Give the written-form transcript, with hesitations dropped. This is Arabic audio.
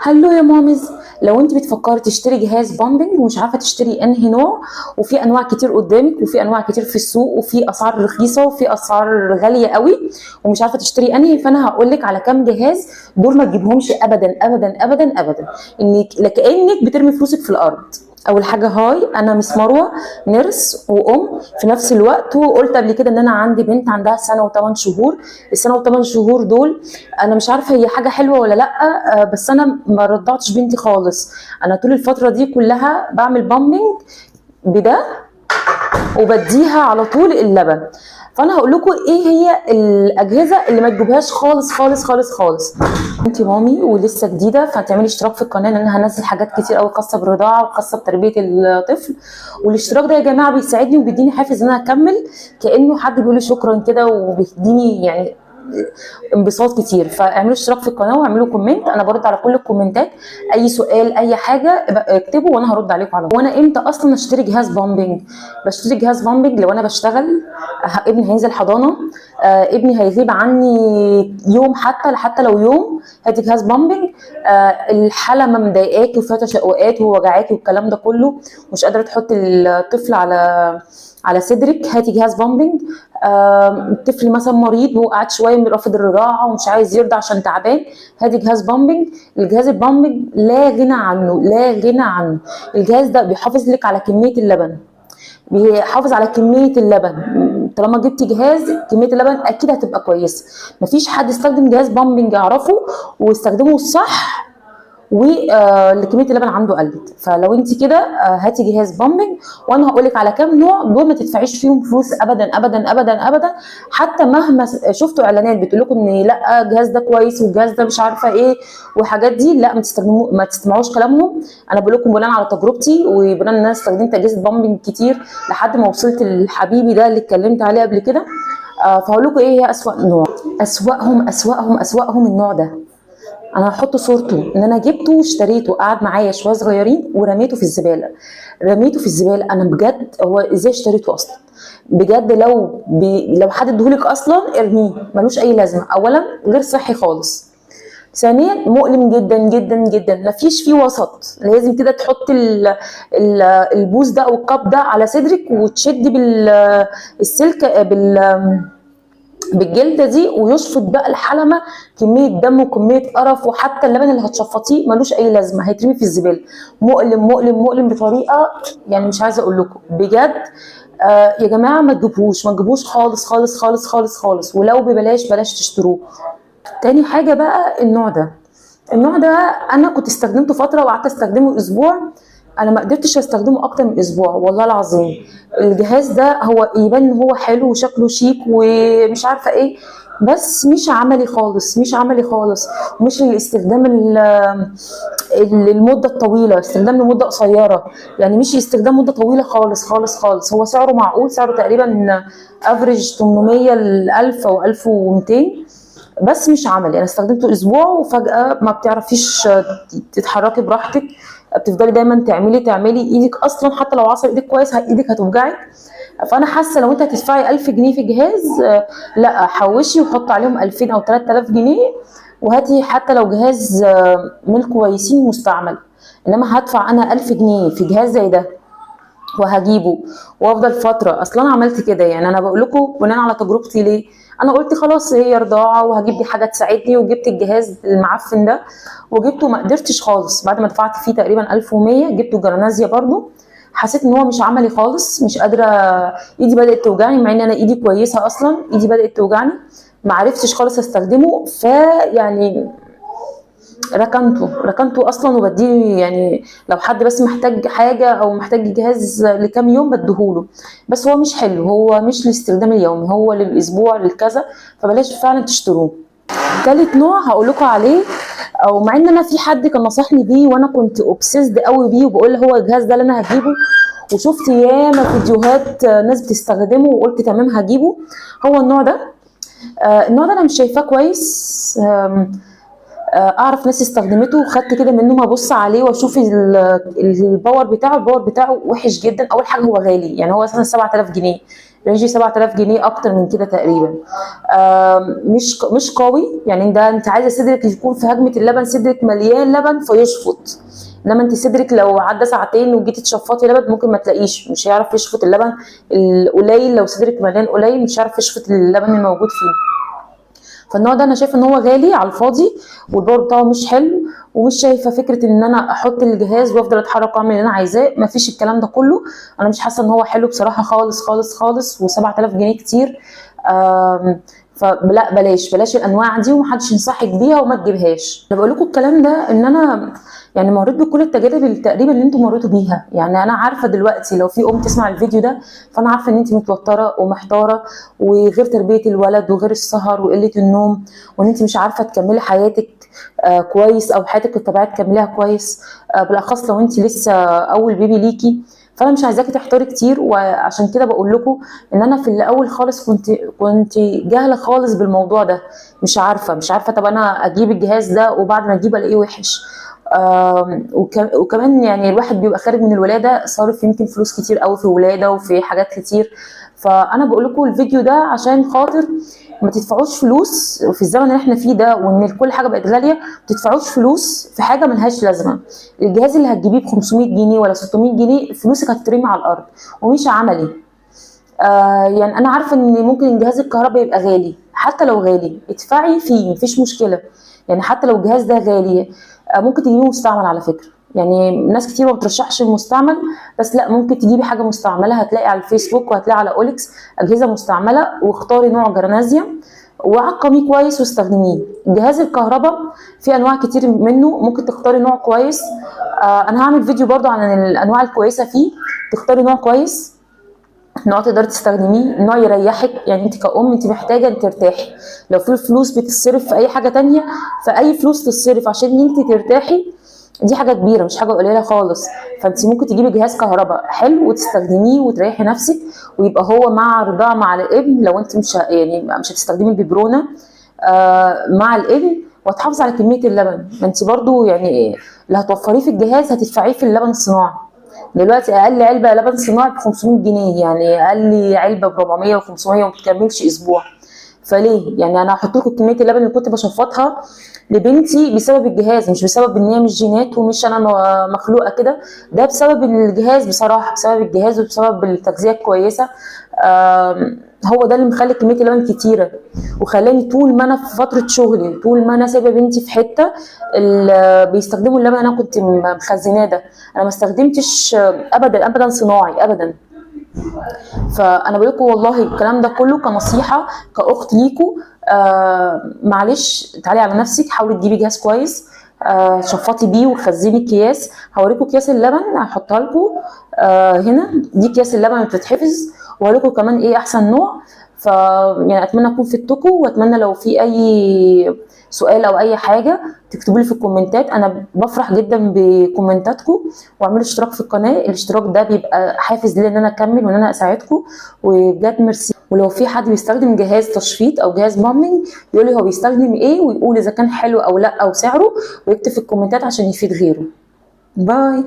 هلو يا مامز، لو انت بتفكري تشتري جهاز بامبنج ومش عارفه تشتري انهي نوع، وفي انواع كتير قدامك وفي انواع كتير في السوق وفي اسعار رخيصه وفي اسعار غاليه قوي ومش عارفه تشتري انهي، فانا هقول لك على كام جهاز دول ما تجيبهمش ابدا ابدا ابدا ابدا، انك لكانك بترمي فلوسك في الارض. اول حاجه، هاي انا مس مروه، نيرس وام في نفس الوقت، وقلت قبل كده ان انا عندي بنت عندها سنه و8 شهور. السنه و8 شهور دول انا مش عارفه هي حاجه حلوه ولا لا، بس انا ما رضعتش بنتي خالص. انا طول الفتره دي كلها بعمل بامبنج بده وبديها على طول اللبن. فانا هقول لكم ايه هي الاجهزه اللي ما تجيبهاش خالص خالص خالص خالص. انت مامي ولسه جديده فتعملي اشتراك في القناه، لان انا هنزل حاجات كتير قوي خاصه بالرضاعه وخاصه بتربيه الطفل، والاشتراك ده يا جماعه بيساعدني وبيديني حافز ان انا اكمل، كانه حد بيقول لي شكرا كده وبيديني يعني انبساط كتير. فاعملوا اشتراك في القناه واعملوا كومنت، انا برد على كل الكومنتات، اي سؤال اي حاجه اكتبوا وانا هرد عليكم على طول. وانا امتى اصلا اشتري جهاز بامبنج؟ بشتري جهاز بامبنج لو انا بشتغل، ابني هينزل حضانه، ابني هيغيب عني يوم، حتى لو يوم، هاتي جهاز بامبنج. الحاله ما مضايقاكي وفيها تشققات ووجعاكي والكلام ده كله، مش قادره تحطي الطفل على صدرك، هاتي جهاز بامبنج. الطفل مثلا مريض وقعد شويه من رافض الرضاعه ومش عايز يرضع عشان تعبان، هاتي جهاز بامبنج. الجهاز البامبنج لا غنى عنه، لا غنى عنه. الجهاز ده بيحافظ لك على كميه اللبن، بيحافظ على كميه اللبن. طالما جبتي جهاز كميه اللبن اكيد هتبقى كويسه. مفيش حد استخدم جهاز بامبنج يعرفه واستخدمه الصح وكميه اللبن عنده قلت. فلو انت كده هاتي جهاز بامبنج، وانا هقول لك على كام نوع دول ما تدفعيش فيهم فلوس ابدا ابدا ابدا ابدا. حتى مهما شفتوا اعلانات بتقول لكم ان لا الجهاز ده كويس والجهاز ده مش عارفه ايه والحاجات دي، لا ما تسمعوش كلامهم. انا بقول لكم بناء على تجربتي وبناء ان انا استخدمت اجهزه بامبنج كتير لحد ما وصلت لحبيبي ده اللي اتكلمت عليه قبل كده. فهقول لكم ايه هي اسوأ نوع. اسوأهم النوع ده. انا هحط صورته ان انا جبته واشتريته، قعد معايا شويه صغيرين ورميته في الزباله، انا بجد هو ازاي اشتريته اصلا؟ بجد لو حد ادهولك اصلا ارميه، ملوش اي لازمه. اولا غير صحي خالص، ثانيا مؤلم جدا جدا جدا، مفيش فيه وسط، لازم كده تحط البوز ده او الكاب ده على صدرك وتشدي بالسلك بالجلده دي ويشفط بقى الحلمه، كميه دم وكميه قرف، وحتى اللبن اللي هتشفطيه ملوش اي لازمه، هيترمي في الزباله. مؤلم مؤلم مؤلم بطريقه يعني مش عايزه اقول لكم بجد. يا جماعه ما تجيبوش خالص خالص خالص خالص خالص، ولو ببلاش بلاش تشتروه. تاني حاجه بقى النوع ده انا كنت استخدمته فتره وقعدت استخدمه اسبوع، انا ما قدرتش استخدمه اكتر من اسبوع والله العظيم. الجهاز ده هو يبان ان هو حلو وشكله شيك ومش عارفه ايه، بس مش عملي خالص، مش الاستخدام المده الطويله، استخدام لمده قصيره، يعني مش استخدام مده طويله خالص خالص خالص. هو سعره معقول، سعره تقريبا افريج 800 ل 1000 او 1200، بس مش عملي. انا استخدمته اسبوع وفجاه ما بتعرفيش تتحركي براحتك، بتفضلي دايما تعملي ايدك اصلا، حتى لو عصر ايدك كويس ايدك هتوجعك. فانا حاسه لو انت هتدفعي 1000 جنيه في جهاز، لا حوشي وحط عليهم 2000 او 3000 جنيه وهاتي حتى لو جهاز من كويسين مستعمل. انما هدفع انا 1000 جنيه في جهاز زي ده وهجيبه وافضل فتره؟ اصلا انا عملت كده، يعني انا بقول لكم بناء على تجربتي. ليه؟ انا قلت خلاص هي رضاعه وهجيب دي حاجه تساعدني، وجبت الجهاز المعفن ده وجبته، ما قدرتش خالص. بعد ما دفعت فيه تقريبا 1100 جبته جرانازيا برضو، حسيت ان هو مش عملي خالص، مش قادره، ايدي بدات توجعني مع ان انا ايدي كويسه اصلا، ايدي بدات توجعني، ما عرفتش خالص استخدمه. فيعني ركنته اصلا وبديه، يعني لو حد بس محتاج حاجه او محتاج جهاز لكام يوم بديهوله، بس هو مش حلو، هو مش للاستخدام اليومي، هو للاسبوع للكذا، فبلاش فعلا تشتروه. ثالث نوع هقول لكم عليه، او مع ان انا في حد كان نصحني بيه وانا كنت اوبسيسد قوي بيه وبقول هو الجهاز ده اللي انا هجيبه، وشفت ياما فيديوهات ناس بتستخدمه وقلت تمام هجيبه، هو النوع ده. النوع ده انا مش شايفاه كويس، اعرف ناس استخدمته وخدت كده منهم ابص عليه واشوف الباور بتاعه وحش جدا. اول حاجه هو غالي، يعني هو اساسا 7000 جنيه، رينج 7000 جنيه، اكتر من كده تقريبا. مش قوي يعني، ده انت عايزه صدرك يكون في هجمه اللبن، صدرك مليان لبن فيشفط. انما انت صدرك لو عدى ساعتين وجيتي تشفطي لبن ممكن ما تلاقيش، مش هيعرف يشفط اللبن القليل. لو صدرك مليان قليل مش هيعرف يشفط اللبن الموجود فيه. فالنوع ده انا شايفه ان هو غالي على الفاضي، والباور بتاعه مش حلو، ومش شايفه فكره ان انا احط الجهاز وافضل اتحرك واعمل اللي انا عايزاه، مفيش الكلام ده كله. انا مش حاسه ان هو حلو بصراحه خالص خالص خالص، و7000 جنيه كتير. فلا، بلاش الانواع دي، ومحدش ينصحك بيها وما تجيبهاش. انا بقول لكم الكلام ده ان انا يعني مريت بكل التجارب تقريبا اللي انتم مريتوا بيها. يعني انا عارفه دلوقتي لو في ام تسمع الفيديو ده، فانا عارفه ان انت متوتره ومحتاره، وغير تربيه الولد وغير السهر وقله النوم، وان انت مش عارفه تكملي حياتك كويس، او حياتك الطبيعيه تكمليها كويس، بالاخص لو انت لسه اول بيبي ليكي. فانا مش عايزاكي تحتاري كتير، وعشان كده بقول لكم ان انا في الاول خالص كنت جاهله خالص بالموضوع ده، مش عارفه طب انا اجيب الجهاز ده وبعد ما اجيبه الاقيه وحش. وكمان يعني الواحد بيبقى خارج من الولاده صارف يمكن فلوس كتير قوي في ولاده وفي حاجات كتير. فانا بقول لكم الفيديو ده عشان خاطر ما تدفعوش فلوس في الزمن اللي احنا فيه ده، وان كل حاجه بقت غاليه. ما تدفعوش فلوس في حاجه ملهاش لازمه. الجهاز اللي هتجيبيه ب 500 جنيه ولا 600 جنيه فلوسك هتترمي على الارض ومش عملي. يعني انا عارفه ان ممكن جهاز الكهرباء يبقى غالي، حتى لو غالي ادفعي فيه مفيش مشكله. يعني حتى لو الجهاز ده غالي ممكن تجيبيه مستعمل على فكره. يعني ناس كتير ما بترشحش المستعمل، بس لا، ممكن تجيبي حاجه مستعمله. هتلاقي على الفيسبوك وهتلاقي على اوليكس اجهزه مستعمله، واختاري نوع جرانازيوم وعقميه كويس واستخدميه. جهاز الكهرباء في انواع كتير منه، ممكن تختاري نوع كويس. انا هعمل فيديو برضو عن الانواع الكويسه فيه. تختاري نوع كويس، نوع تقدري تستخدميه، نوع يريحك. يعني انت كأم انت محتاجه ان ترتاحي. لو في فلوس بتتصرف في اي حاجه تانية، فاي فلوس تتصرف عشان انت ترتاحي، دي حاجه كبيره مش حاجه قليله خالص. فانت ممكن تجيبي جهاز كهرباء حلو وتستخدميه وتريحي نفسك، ويبقى هو مع رضاعه مع الابن. لو انت مش هتستخدمي الببرونه مع الابن، وتحافظ على كميه اللبن. ما انت برضو يعني اللي هتوفريه في الجهاز هتدفعيه في اللبن الصناعي. دلوقتي اقل علبه لبن صناعي ب 500 جنيه، يعني اقل علبه ب 400 و500 وما بتكملش اسبوع. فليه؟ يعني انا هحط لكم كميه اللبن اللي كنت بشفطها لبنتي بسبب الجهاز، مش بسبب ان هي مش جينات ومش انا مخلوقه كده. ده بسبب الجهاز بصراحه، بسبب الجهاز وبسبب التغذيه الكويسه. هو ده اللي مخلي كميه اللبن كتيره، وخلاني طول ما انا في فتره شغلي، طول ما انا سايبه بنتي في حته بيستخدموا اللبن انا كنت مخزناه ده. انا ما استخدمتش ابدا ابدا صناعي ابدا. فانا بقول لكم والله الكلام ده كله كنصيحه كاخت ليكم. معلش تعالي على نفسك، حاولي تجيبي جهاز كويس شفطي بيه وخزني اكياس. هوريكم اكياس اللبن هحطها لكم هنا، دي اكياس اللبن اللي بتتحفظ، وهوريكم كمان ايه احسن نوع. يعني اتمنى اكون فدتكم، واتمنى لو في اي سؤال او اي حاجه تكتبوا لي في الكومنتات. انا بفرح جدا بكومنتاتكم. واعملوا اشتراك في القناه، الاشتراك ده بيبقى حافز لي ان انا اكمل وان انا اساعدكم. وبجد ميرسي. ولو في حد بيستخدم جهاز تشفيط او جهاز مامينج يقول لي هو بيستخدم ايه، ويقول اذا كان حلو او لا او سعره، ويكتب في الكومنتات عشان يفيد غيره. باي.